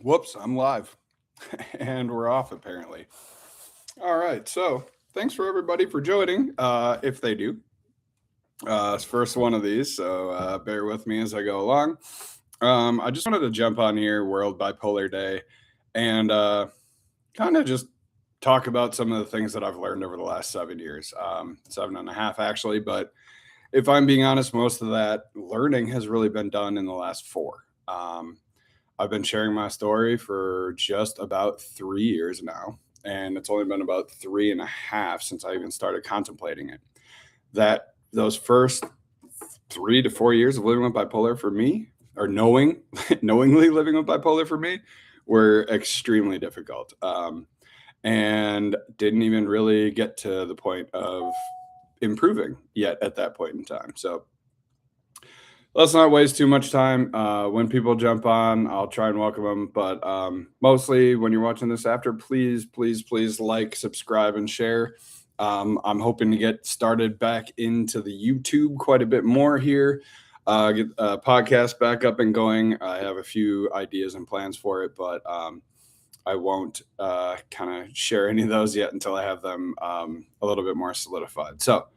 Whoops, I'm live. And we're off apparently. All right, so thanks for everybody for joining. If they do, it's first one of these, so bear with me as I go along. I just wanted to jump on here, World Bipolar Day, and kind of just talk about some of the things that I've learned over the last 7 years, 7.5 actually. But if I'm being honest, most of that learning has really been done in the last four. I've been sharing my story for just about 3 years now, and it's only been about 3.5 since I even started contemplating it. That those first 3 to 4 years of living with bipolar for me, or knowingly living with bipolar for me, were extremely difficult, and didn't even really get to the point of improving yet at that point in time. So let's not waste too much time. When people jump on, I'll try and welcome them. But mostly when you're watching this after, please, please, please like, subscribe, and share. I'm hoping to get started back into the YouTube quite a bit more here. Get a podcast back up and going. I have a few ideas and plans for it, but I won't kind of share any of those yet until I have them a little bit more solidified. So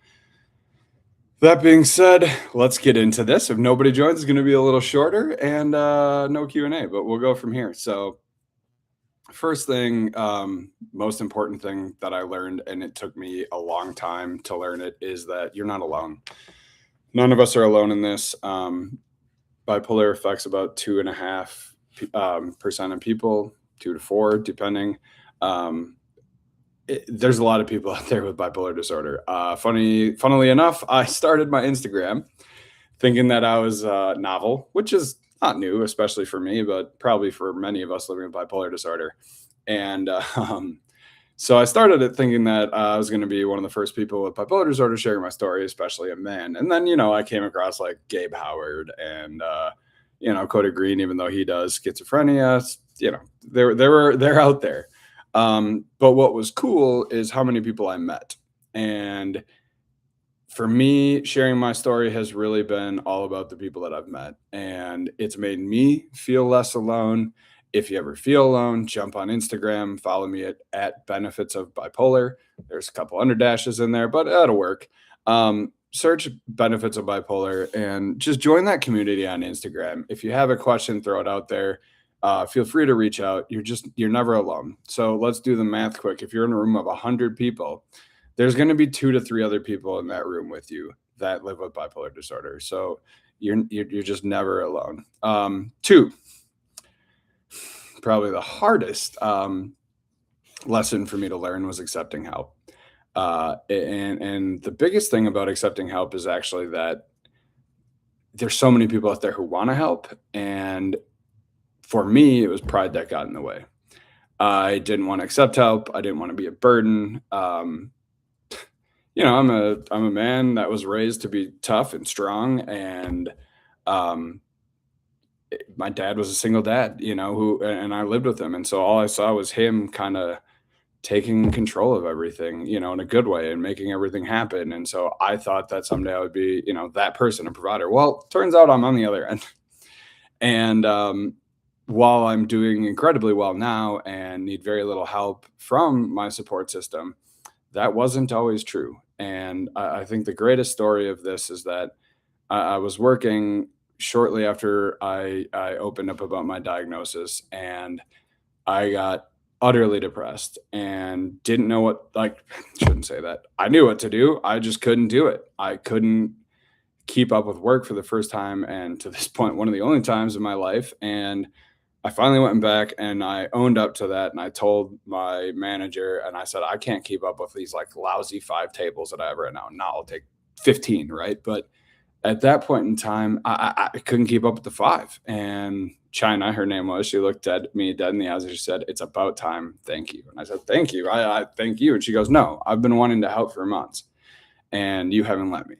that being said, let's get into this. If nobody joins, it's going to be a little shorter and no Q&A, but we'll go from here. So first thing, most important thing that I learned, and it took me a long time to learn it, is that you're not alone. None of us are alone in this. Bipolar affects about 2.5% of people, 2 to 4, depending. There's a lot of people out there with bipolar disorder. Funnily enough, I started my Instagram thinking that I was novel, which is not new, especially for me, but probably for many of us living with bipolar disorder. And so I started it thinking that I was going to be one of the first people with bipolar disorder sharing my story, especially a man. And then, I came across like Gabe Howard and, Cody Green, even though he does schizophrenia, they're out there. But what was cool is how many people I met. And for me, sharing my story has really been all about the people that I've met. And it's made me feel less alone. If you ever feel alone, jump on Instagram, follow me at Benefits of Bipolar. There's a couple under dashes in there, but that'll work. Search Benefits of Bipolar and just join that community on Instagram. If you have a question, throw it out there. Feel free to reach out. You're never alone. So let's do the math quick. If you're in a room of 100 people, there's going to be 2 to 3 other people in that room with you that live with bipolar disorder. So you're just never alone. 2, probably the hardest lesson for me to learn was accepting help. And the biggest thing about accepting help is actually that there's so many people out there who want to help, and for me, it was pride that got in the way. I didn't want to accept help. I didn't want to be a burden. I'm a man that was raised to be tough and strong, and my dad was a single dad, and I lived with him, and so all I saw was him kind of taking control of everything, in a good way and making everything happen. And so I thought that someday I would be, that person, a provider. Well, turns out I'm on the other end, and while I'm doing incredibly well now and need very little help from my support system, that wasn't always true. And I think the greatest story of this is that I was working shortly after I opened up about my diagnosis, and I got utterly depressed and didn't know shouldn't say that. I knew what to do. I just couldn't do it. I couldn't keep up with work for the first time, and to this point, one of the only times in my life. And I finally went back and I owned up to that. And I told my manager, and I said, I can't keep up with these like lousy 5 tables that I have right now. Now I'll take 15, right? But at that point in time, I couldn't keep up with the 5. And China, her name was, she looked at me dead in the eyes and she said, "It's about time. Thank you." And I said, "Thank you. I thank you." And she goes, "No, I've been wanting to help for months and you haven't let me."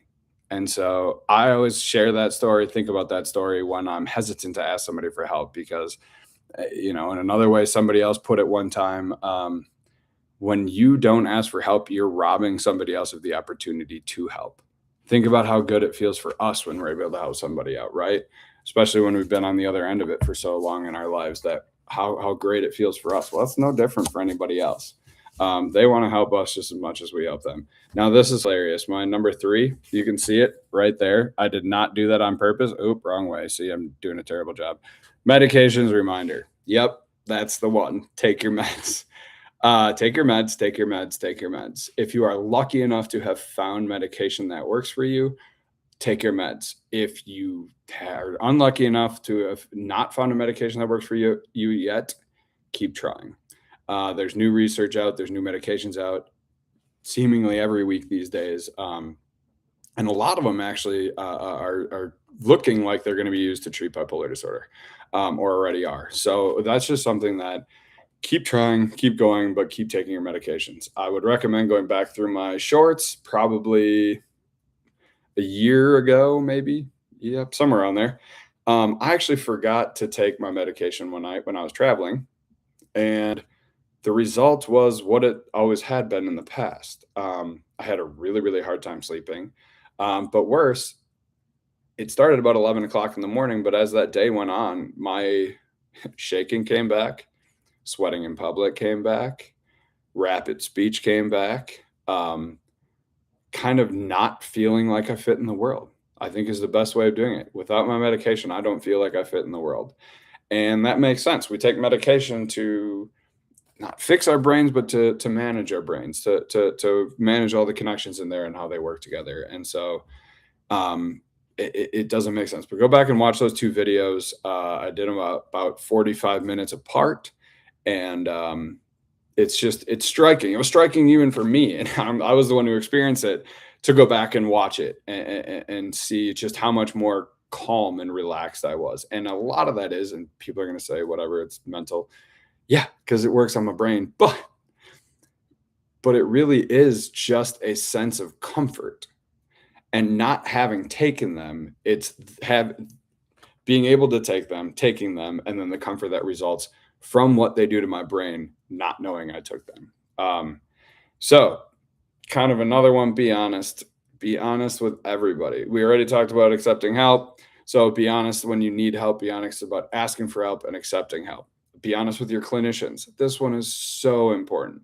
And so I always share that story, think about that story when I'm hesitant to ask somebody for help, because, in another way, somebody else put it one time, when you don't ask for help, you're robbing somebody else of the opportunity to help. Think about how good it feels for us when we're able to help somebody out, right? Especially when we've been on the other end of it for so long in our lives that how great it feels for us. Well, that's no different for anybody else. They want to help us just as much as we help them. Now, this is hilarious. My number 3, you can see it right there. I did not do that on purpose. Oop, wrong way. See, I'm doing a terrible job. Medications reminder. Yep, that's the one. Take your meds. Take your meds, take your meds, take your meds. If you are lucky enough to have found medication that works for you, take your meds. If you are unlucky enough to have not found a medication that works for you yet, keep trying. There's new research out, there's new medications out seemingly every week these days. And a lot of them actually are looking like they're going to be used to treat bipolar disorder, or already are. So that's just something that keep trying, keep going, but keep taking your medications. I would recommend going back through my shorts, probably a year ago, maybe. Yep, somewhere around there. I actually forgot to take my medication one night when I was traveling, and the result was what it always had been in the past. I had a really, really hard time sleeping. But worse, it started about 11 o'clock in the morning, but as that day went on, my shaking came back, sweating in public came back, rapid speech came back, kind of not feeling like I fit in the world, I think is the best way of doing it. Without my medication, I don't feel like I fit in the world. And that makes sense. We take medication to not fix our brains, but to manage our brains, to manage all the connections in there and how they work together. And so it doesn't make sense. But go back and watch those 2 videos. I did them about 45 minutes apart, and it's striking. It was striking even for me, and I was the one who experienced it. To go back and watch it and see just how much more calm and relaxed I was. And a lot of that is, and people are going to say, whatever, it's mental. Yeah, because it works on my brain, but it really is just a sense of comfort. And not having taken them, it's being able to take them, taking them, and then the comfort that results from what they do to my brain, not knowing I took them. So kind of another one, be honest. Be honest with everybody. We already talked about accepting help. So be honest when you need help. Be honest about asking for help and accepting help. Be honest with your clinicians. This one is so important.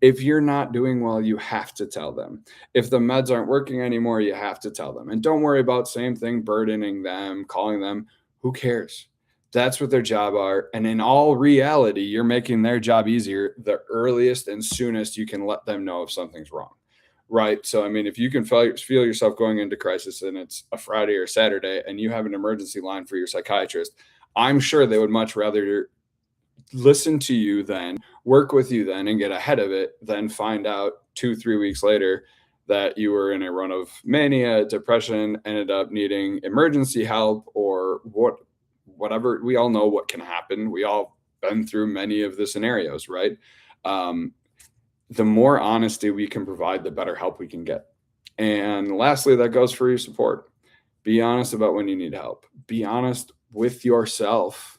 If you're not doing well, you have to tell them. If the meds aren't working anymore, you have to tell them. And don't worry about same thing, burdening them, calling them. Who cares? That's what their job are. And in all reality, you're making their job easier the earliest and soonest you can let them know if something's wrong. Right. So, I mean, if you can feel yourself going into crisis and it's a Friday or Saturday and you have an emergency line for your psychiatrist, I'm sure they would much rather listen to you then, work with you then, and get ahead of it than find out 2-3 weeks later that you were in a run of mania, depression, ended up needing emergency help, or whatever. We all know what can happen. We all been through many of the scenarios, right? The more honesty we can provide, the better help we can get. And lastly, that goes for your support. Be honest about when you need help. Be honest with yourself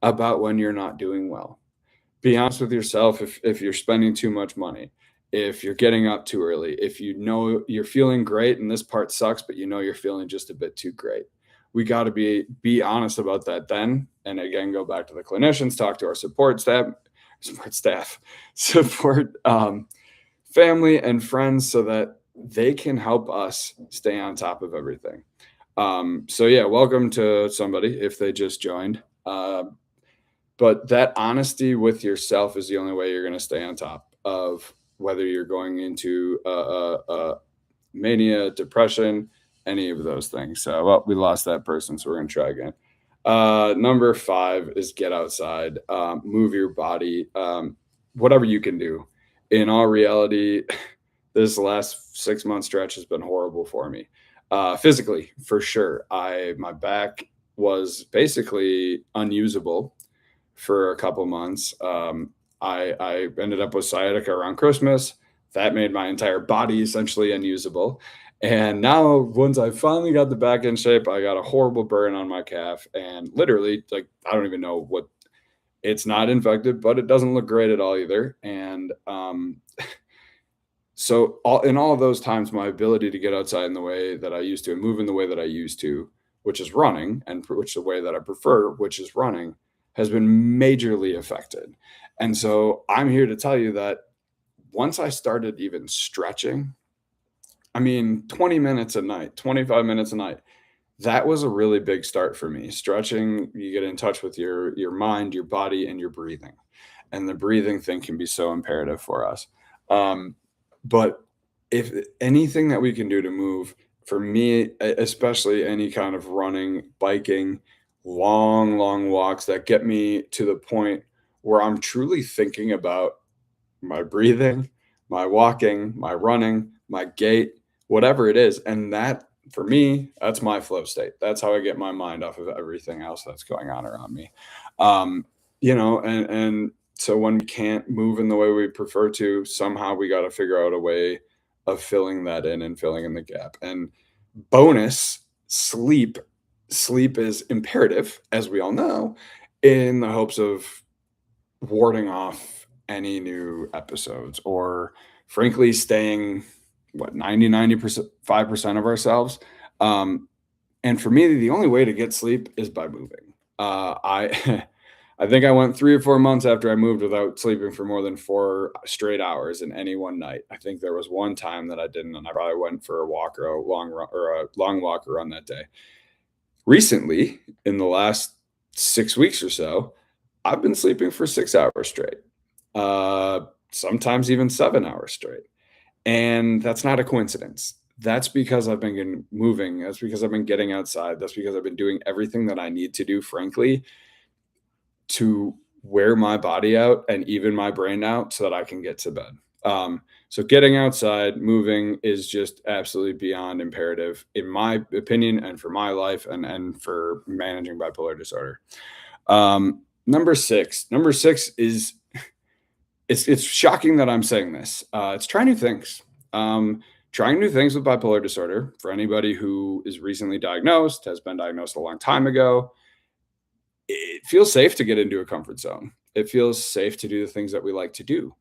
about when you're not doing well. Be honest with yourself if you're spending too much money, if you're getting up too early, if you know you're feeling great and this part sucks, but you know you're feeling just a bit too great. We got to be honest about that then. And again, go back to the clinicians, talk to our support family and friends, so that they can help us stay on top of everything. So yeah, welcome to somebody if they just joined. But that honesty with yourself is the only way you're going to stay on top of whether you're going into mania, depression, any of those things. So, well, we lost that person, so we're going to try again. Number 5 is get outside, move your body, whatever you can do. In all reality, this last 6-month stretch has been horrible for me. Physically, for sure. My back was basically unusable for a couple months. I ended up with sciatica around Christmas. That made my entire body essentially unusable. And now, once I finally got the back in shape, I got a horrible burn on my calf. And literally, like, I don't even know what, it's not infected, but it doesn't look great at all either. And so in all of those times, my ability to get outside in the way that I used to and move in the way that I used to, which is running, and which is the way that I prefer, which is running, has been majorly affected. And so I'm here to tell you that once I started even stretching, I mean, 20 minutes a night, 25 minutes a night, that was a really big start for me. Stretching, you get in touch with your mind, your body, and your breathing. And the breathing thing can be so imperative for us. Um, but if anything that we can do to move, for me, especially any kind of running, biking, long, long walks that get me to the point where I'm truly thinking about my breathing, my walking, my running, my gait, whatever it is. And that, for me, that's my flow state. That's how I get my mind off of everything else that's going on around me. Um, and so when we can't move in the way we prefer to, somehow we got to figure out a way of filling that in and filling in the gap. And bonus, sleep. Sleep is imperative, as we all know, in the hopes of warding off any new episodes or frankly staying what 90% 5% of ourselves. And for me, the only way to get sleep is by moving. I I think I went 3 or 4 months after I moved without sleeping for more than 4 straight hours in any one night. I think there was one time that I didn't, and I probably went for a walk or a long run or a long walk or run that day. Recently, in the last 6 weeks or so, I've been sleeping for 6 hours straight, sometimes even 7 hours straight. And that's not a coincidence. That's because I've been moving. That's because I've been getting outside. That's because I've been doing everything that I need to do, frankly, to wear my body out and even my brain out so that I can get to bed. So getting outside, moving is just absolutely beyond imperative, in my opinion, and for my life and for managing bipolar disorder. Number six is it's shocking that I'm saying this. It's try new things. Trying new things with bipolar disorder for anybody who is recently diagnosed, has been diagnosed a long time ago. It feels safe to get into a comfort zone. It feels safe to do the things that we like to do.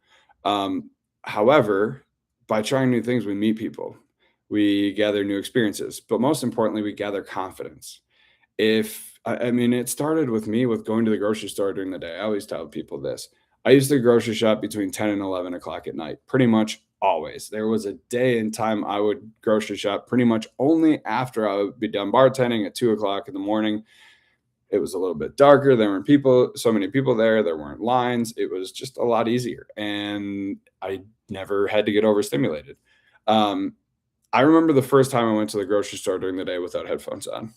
However, by trying new things, we meet people, we gather new experiences, but most importantly, we gather confidence. If I mean, it started with me with going to the grocery store during the day. I always tell people this. I used to grocery shop between 10 and 11 o'clock at night, pretty much always. There was a day and time I would grocery shop pretty much only after I would be done bartending at 2 o'clock in the morning. It was a little bit darker. There weren't people, so many people there. There weren't lines. It was just a lot easier. And I never had to get overstimulated. Um, I remember the first time I went to the grocery store during the day without headphones on.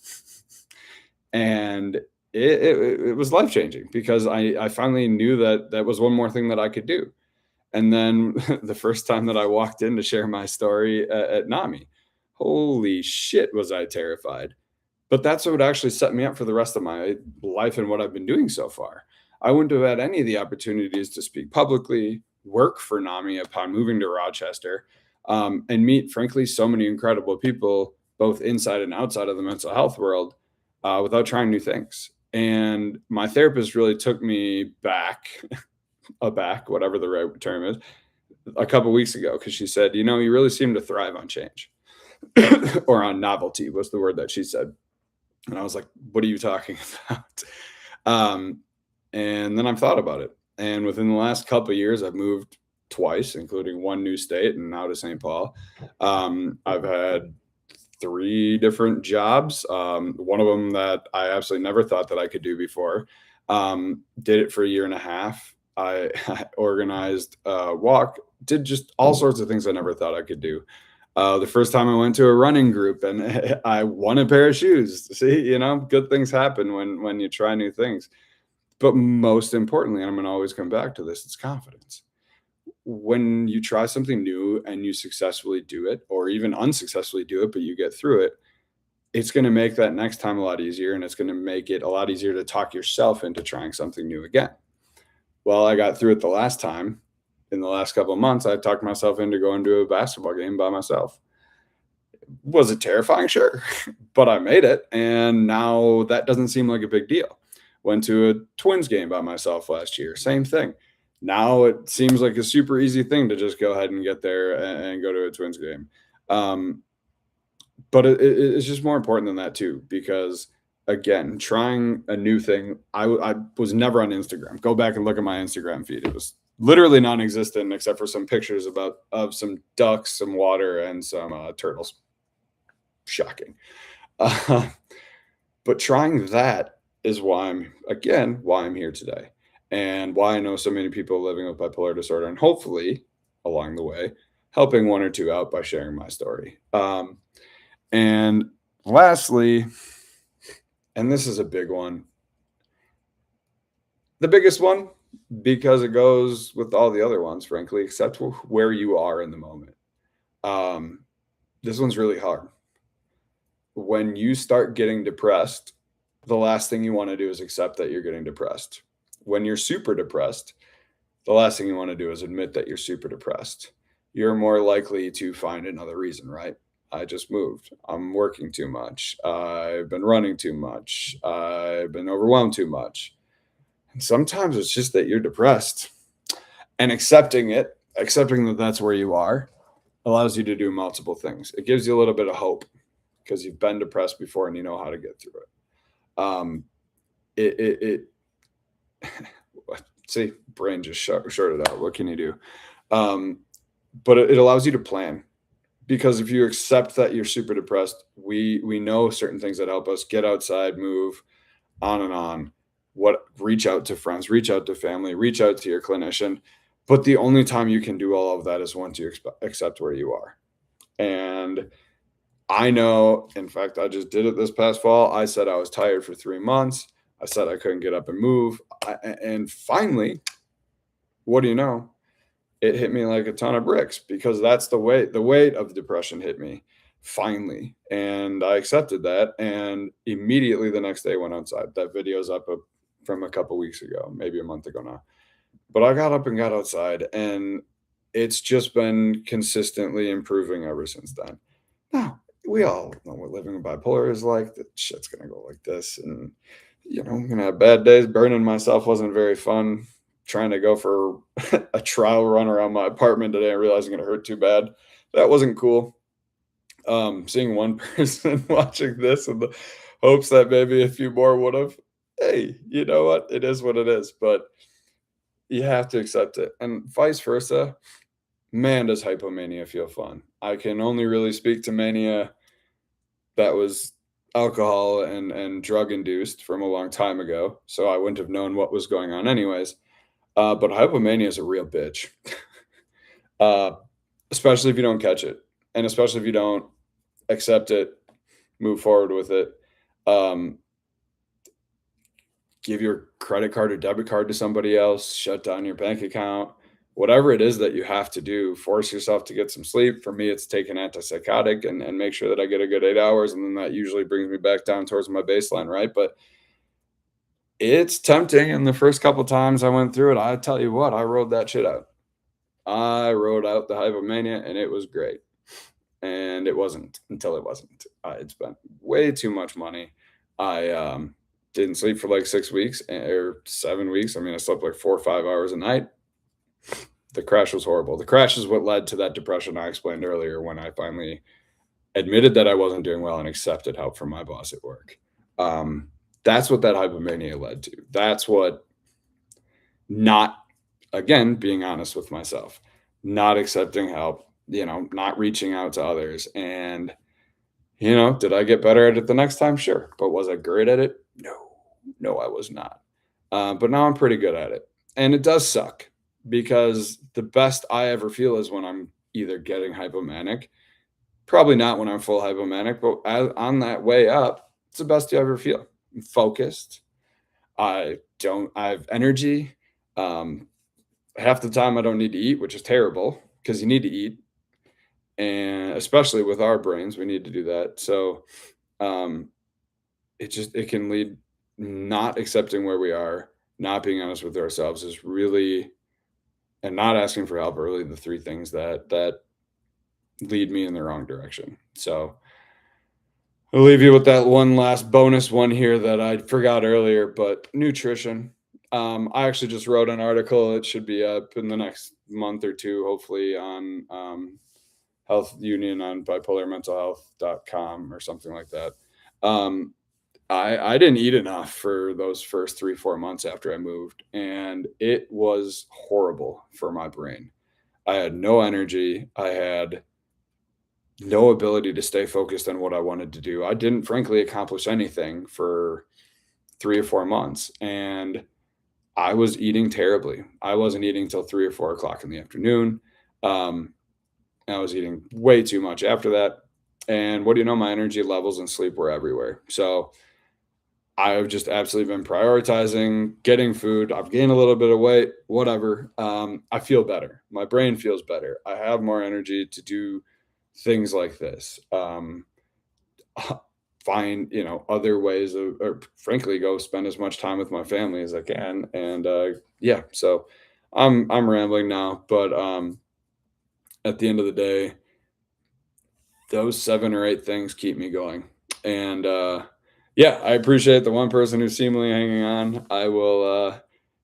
And it was life changing because I finally knew that that was one more thing that I could do. And then the first time that I walked in to share my story at NAMI, holy shit, was I terrified. But that's what actually set me up for the rest of my life and what I've been doing so far. I wouldn't have had any of the opportunities to speak publicly, work for NAMI upon moving to Rochester, and meet, frankly, so many incredible people, both inside and outside of the mental health world, without trying new things. And my therapist really took me back, aback, whatever the right term is, a couple weeks ago because she said, you really seem to thrive on change or on novelty was the word that she said. And I was like, what are you talking about? Um, and then I've thought about it. And within the last couple of years, I've moved twice, including one new state and now to St. Paul. I've had 3 different jobs. One of them that I absolutely never thought that I could do before. Did it for a year and a half. I organized a walk, did just all sorts of things I never thought I could do. The first time I went to a running group and I won a pair of shoes. See, good things happen when you try new things. But most importantly, and I'm going to always come back to this, it's confidence. When you try something new and you successfully do it, or even unsuccessfully do it, but you get through it, it's going to make that next time a lot easier. And it's going to make it a lot easier to talk yourself into trying something new again. Well, I got through it the last time. In the last couple of months, I talked myself into going to a basketball game by myself. Was it terrifying? Sure. But I made it. And now that doesn't seem like a big deal. Went to a Twins game by myself last year. Same thing. Now it seems like a super easy thing to just go ahead and get there and go to a Twins game. But it's just more important than that too, because again, trying a new thing. I was never on Instagram. Go back and look at my Instagram feed. It was literally non-existent except for some pictures of some ducks, some water, and some turtles. Shocking. Uh, but trying that is why I'm here today, and why I know so many people living with bipolar disorder, and hopefully along the way helping one or two out by sharing my story. And lastly, and this is a big one, the biggest one, because it goes with all the other ones, frankly, except where you are in the moment. Um, this one's really hard. When you start getting depressed, the last thing you want to do is accept that you're getting depressed. When you're super depressed, the last thing you want to do is admit that you're super depressed. You're more likely to find another reason, right? I just moved. I'm working too much. I've been running too much. I've been overwhelmed too much. And sometimes it's just that you're depressed, and accepting that that's where you are, allows you to do multiple things. It gives you a little bit of hope because you've been depressed before and you know how to get through it. It see, brain just shorted out. What can you do? Um, but it allows you to plan, because if you accept that you're super depressed, we know certain things that help us get outside, move, on and on. What Reach out to friends, reach out to family, reach out to your clinician. But the only time you can do all of that is once you accept where you are. And I know, in fact, I just did it this past fall. I said I was tired for 3 months. I said I couldn't get up and move. And finally, what do you know? It hit me like a ton of bricks, because that's the weight of depression hit me finally. And I accepted that. And immediately the next day went outside. That video's up from a couple weeks ago, maybe a month ago now. But I got up and got outside, and it's just been consistently improving ever since then. Now, we all know what living with bipolar is like. That shit's gonna go like this. And I'm gonna have bad days. Burning myself wasn't very fun. Trying to go for a trial run around my apartment today and realizing it hurt too bad. That wasn't cool. Seeing one person watching this in the hopes that maybe a few more would have. Hey, you know what? It is what it is. But you have to accept it. And vice versa. Man, does hypomania feel fun. I can only really speak to mania that was alcohol and drug induced from a long time ago. So I wouldn't have known what was going on anyways. But hypomania is a real bitch, uh, especially if you don't catch it, and especially if you don't accept it, move forward with it. Um, give your credit card or debit card to somebody else, shut down your bank account, whatever it is that you have to do, force yourself to get some sleep. For me, it's take an antipsychotic and make sure that I get a good 8 hours. And then that usually brings me back down towards my baseline, right? But it's tempting. And the first couple times I went through it, I tell you what, I rode that shit out. I rode out the hypomania, and it was great. And it wasn't until it wasn't. I had spent way too much money. I didn't sleep for like 6 weeks or 7 weeks. I mean, I slept like 4 or 5 hours a night. The crash was horrible. The crash is what led to that depression I explained earlier, when I finally admitted that I wasn't doing well and accepted help from my boss at work. That's what that hypomania led to. That's what, not, again, being honest with myself, not accepting help, not reaching out to others. And, did I get better at it the next time? Sure. But was I great at it? No, I was not. But now I'm pretty good at it. And it does suck, because the best I ever feel is when I'm either getting hypomanic, probably not when I'm full hypomanic, but on that way up, it's the best you ever feel. I'm focused. I have energy. Um, Half the time I don't need to eat, which is terrible, because you need to eat. And especially with our brains, we need to do that. So um, it can lead, not accepting where we are, not being honest with ourselves is really, and not asking for help are really the three things that lead me in the wrong direction. So I'll leave you with that one last bonus one here that I forgot earlier, but nutrition. I actually just wrote an article. It should be up in the next month or two, hopefully, on Health Union on bipolarmentalhealth.com or something like that. Um, I didn't eat enough for those first 3, 4 months after I moved, and it was horrible for my brain. I had no energy. I had no ability to stay focused on what I wanted to do. I didn't frankly accomplish anything for 3 or 4 months, and I was eating terribly. I wasn't eating till 3 or 4 o'clock in the afternoon. Um, I was eating way too much after that, and what do you know? My energy levels and sleep were everywhere. So I've just absolutely been prioritizing getting food. I've gained a little bit of weight, whatever. I feel better. My brain feels better. I have more energy to do things like this. Find, other ways of, or frankly, go spend as much time with my family as I can. And yeah, so I'm rambling now, but at the end of the day, those 7 or 8 things keep me going. And yeah, I appreciate the one person who's seemingly hanging on. I will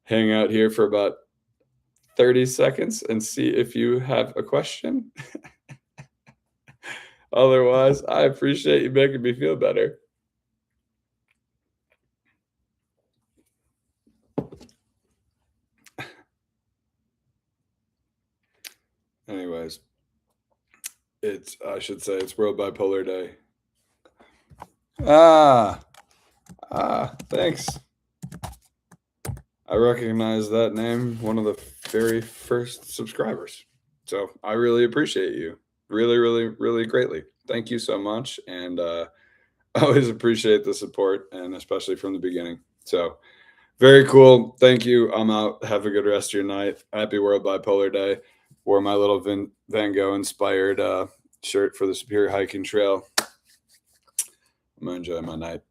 hang out here for about 30 seconds and see if you have a question. Otherwise, I appreciate you making me feel better. Anyways, I should say it's World Bipolar Day. Ah, thanks. I recognize that name, one of the very first subscribers. So I really appreciate you. Really, really, really greatly. Thank you so much. And I always appreciate the support, and especially from the beginning. So very cool. Thank you. I'm out. Have a good rest of your night. Happy World Bipolar Day. Wore my little Van Gogh inspired shirt for the Superior Hiking Trail. I'm going to enjoy my night.